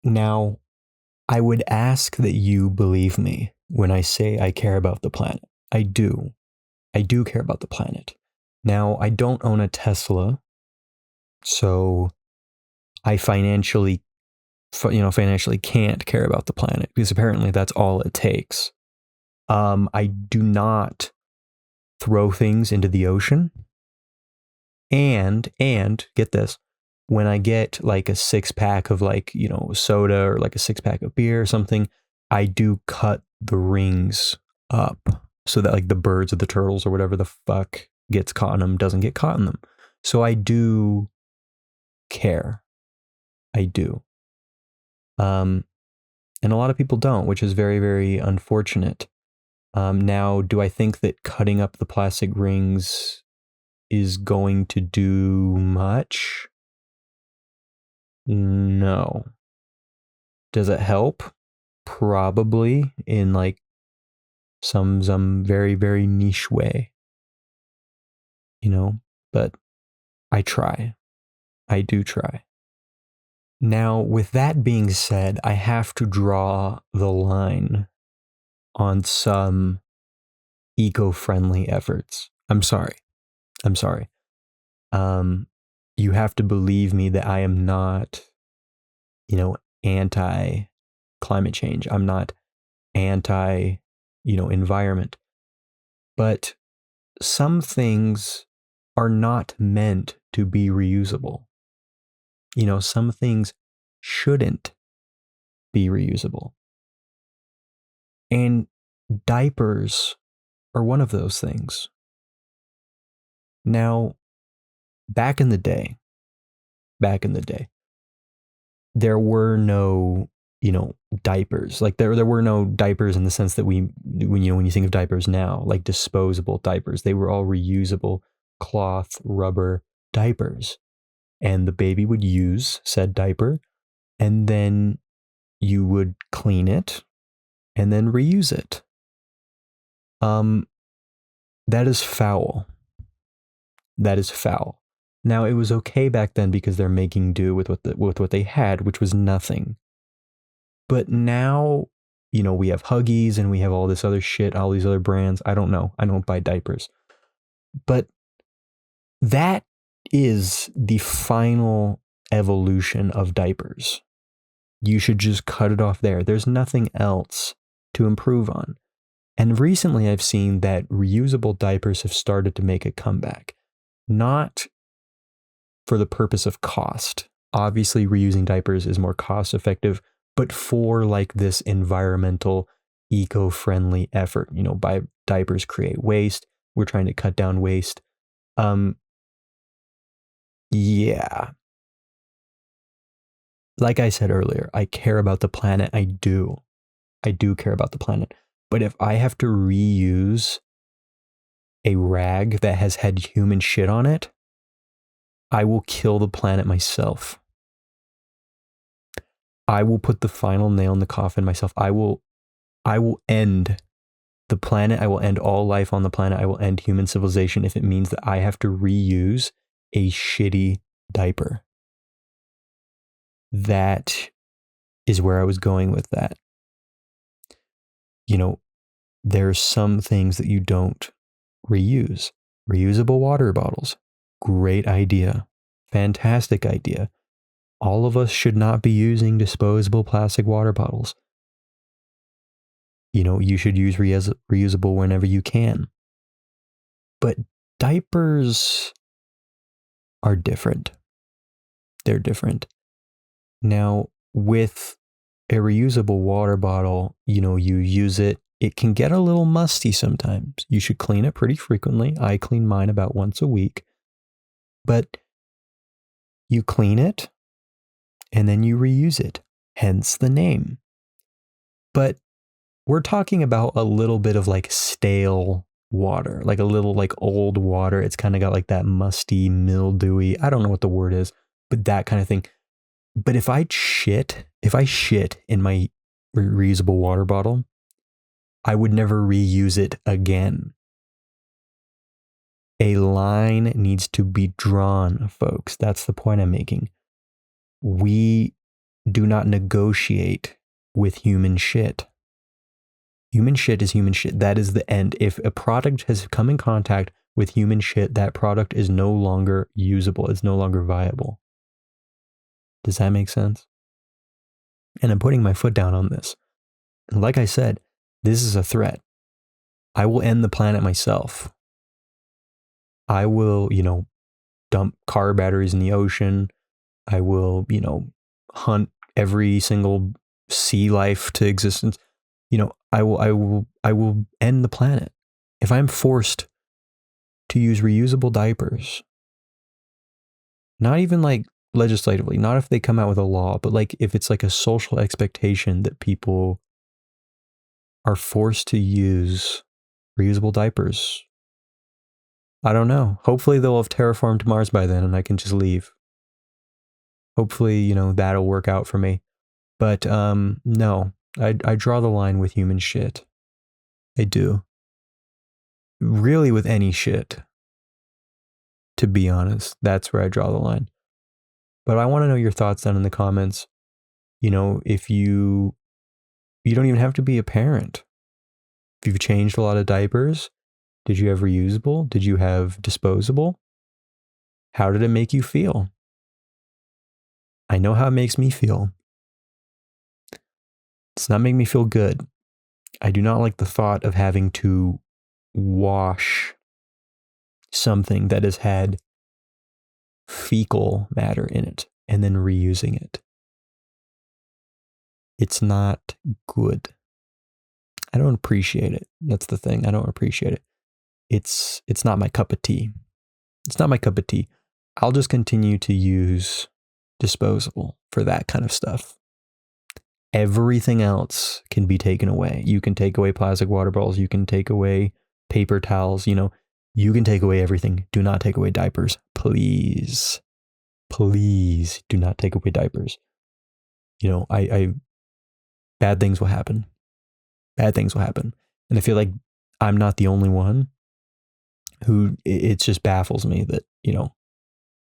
Now, I would ask that you believe me when I say I care about the planet. I do. I do care about the planet. Now, I don't own a Tesla, so I financially can't care about the planet because apparently that's all it takes. I do not throw things into the ocean. And get this, when I get like a 6-pack of soda or like a 6-pack of beer or something, I do cut the rings up so that like the birds or the turtles or whatever the fuck gets caught in them doesn't get caught in them. So I do care. I do. And a lot of people don't, which is very, very unfortunate. Now, do I think that cutting up the plastic rings is going to do much? No. Does it help? Probably in like some very, very niche way. But I try. I do try. Now, with that being said, I have to draw the line on some eco-friendly efforts. I'm sorry. You have to believe me that I am not, anti climate change. I'm not anti, environment. But some things are not meant to be reusable. Some things shouldn't be reusable. And diapers are one of those things. Now, back in the day, there were no, diapers. Like there were no diapers in the sense that when you think of diapers now, like disposable diapers, they were all reusable cloth, rubber diapers. And the baby would use said diaper, and then you would clean it and then reuse it. That is foul. That is foul. Now, it was okay back then because they're making do with what they had, which was nothing. But now, we have Huggies and we have all this other shit, all these other brands. I don't know. I don't buy diapers. But that is the final evolution of diapers. You should just cut it off there. There's nothing else to improve on. And recently I've seen that reusable diapers have started to make a comeback. Not for the purpose of cost. Obviously, reusing diapers is more cost effective, but for like this environmental, eco-friendly effort. By diapers create waste. We're trying to cut down waste. Yeah. Like I said earlier, I care about the planet. I do care about the planet. But if I have to reuse a rag that has had human shit on it, I will kill the planet myself. I will put the final nail in the coffin myself. I will end the planet. I will end all life on the planet. I will end human civilization if it means that I have to reuse a shitty diaper. That is where I was going with that. There's some things that you don't reuse. Reusable water bottles. Great idea. Fantastic idea. All of us should not be using disposable plastic water bottles. You should use reusable whenever you can. But diapers are different. They're different. Now, with a reusable water bottle, you use it. It can get a little musty sometimes. You should clean it pretty frequently. I clean mine about once a week. But you clean it and then you reuse it. Hence the name. But we're talking about a little bit of like stale water, like a little like old water. It's kind of got like that musty, mildewy, I don't know what the word is, but that kind of thing. But if I shit in my reusable water bottle, I would never reuse it again. A line needs to be drawn, folks. That's the point I'm making. We do not negotiate with human shit. Human shit is human shit. That is the end. If a product has come in contact with human shit, that product is no longer usable. It's no longer viable. Does that make sense? And I'm putting my foot down on this. And like I said, this is a threat. I will end the planet myself. I will, dump car batteries in the ocean. I will, hunt every single sea life to existence. I will end the planet. If I'm forced to use reusable diapers, not even like legislatively, not if they come out with a law, but like if it's like a social expectation that people are forced to use reusable diapers, I don't know. Hopefully they'll have terraformed Mars by then and I can just leave. Hopefully, that'll work out for me. But no, I draw the line with human shit. I do. Really with any shit. To be honest, that's where I draw the line. But I want to know your thoughts down in the comments. If you don't even have to be a parent. If you've changed a lot of diapers, did you have reusable? Did you have disposable? How did it make you feel? I know how it makes me feel. It's not making me feel good. I do not like the thought of having to wash something that has had fecal matter in it and then reusing it. It's not good. I don't appreciate it. That's the thing. I don't appreciate it. It's not my cup of tea. It's not my cup of tea. I'll just continue to use disposable for that kind of stuff. Everything else can be taken away. You can take away plastic water bottles. You can take away paper towels. You can take away everything. Do not take away diapers. Please. Please do not take away diapers. Bad things will happen. Bad things will happen. And I feel like I'm not the only one who it just baffles me that,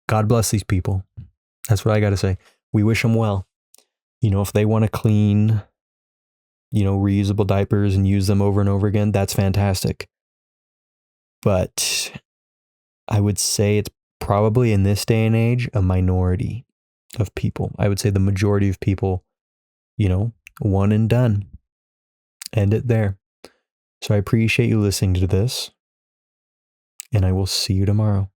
God bless these people. That's what I got to say. We wish them well. If they want to clean, reusable diapers and use them over and over again, that's fantastic. But I would say it's probably in this day and age, a minority of people. I would say the majority of people, one and done. End it there. So I appreciate you listening to this, and I will see you tomorrow.